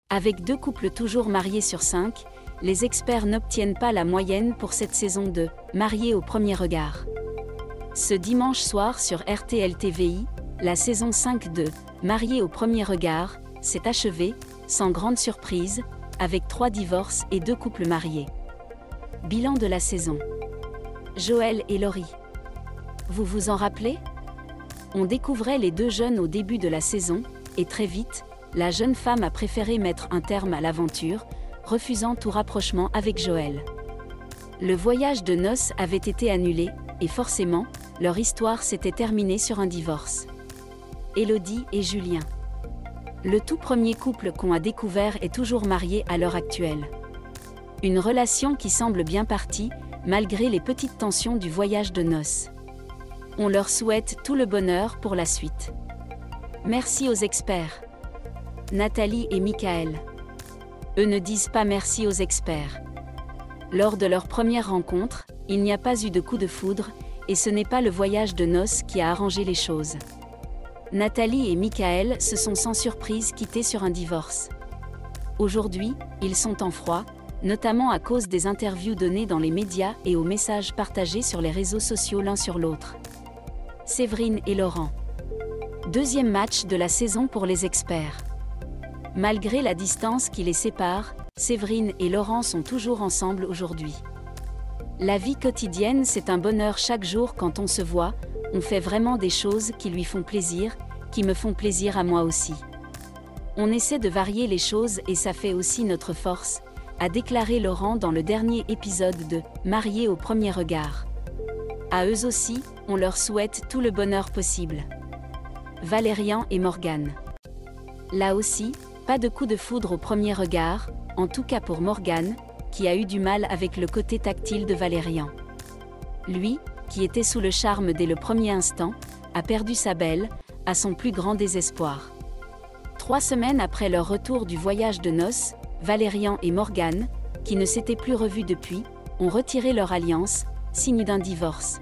Avec 2 couples toujours mariés sur 5, les experts n'obtiennent pas la moyenne pour cette saison de « Mariés au premier regard ». Ce dimanche soir sur RTL TVI, la saison 5 de « Mariés au premier regard » s'est achevée, sans grande surprise, avec 3 divorces et 2 couples mariés. Bilan de la saison. Joël et Laurie. Vous vous en rappelez ? On découvrait les 2 jeunes au début de la saison, et très vite, la jeune femme a préféré mettre un terme à l'aventure, refusant tout rapprochement avec Joël. Le voyage de noces avait été annulé, et forcément, leur histoire s'était terminée sur un divorce. Élodie et Julien. Le tout premier couple qu'on a découvert est toujours marié à l'heure actuelle. Une relation qui semble bien partie, malgré les petites tensions du voyage de noces. On leur souhaite tout le bonheur pour la suite. Merci aux experts. Nathalie et Michael. Eux ne disent pas merci aux experts. Lors de leur première rencontre, il n'y a pas eu de coup de foudre, et ce n'est pas le voyage de noces qui a arrangé les choses. Nathalie et Michael se sont sans surprise quittés sur un divorce. Aujourd'hui, ils sont en froid, notamment à cause des interviews données dans les médias et aux messages partagés sur les réseaux sociaux l'un sur l'autre. Séverine et Laurent. Deuxième match de la saison pour les experts. Malgré la distance qui les sépare, Séverine et Laurent sont toujours ensemble aujourd'hui. La vie quotidienne, c'est un bonheur chaque jour quand on se voit, on fait vraiment des choses qui lui font plaisir, qui me font plaisir à moi aussi. On essaie de varier les choses et ça fait aussi notre force, a déclaré Laurent dans le dernier épisode de « Mariés au premier regard ». À eux aussi, on leur souhaite tout le bonheur possible. Valérian et Morgane. Là aussi, pas de coup de foudre au premier regard, en tout cas pour Morgane, qui a eu du mal avec le côté tactile de Valérian. Lui, qui était sous le charme dès le premier instant, a perdu sa belle, à son plus grand désespoir. 3 semaines après leur retour du voyage de noces, Valérian et Morgane, qui ne s'étaient plus revus depuis, ont retiré leur alliance, signe d'un divorce.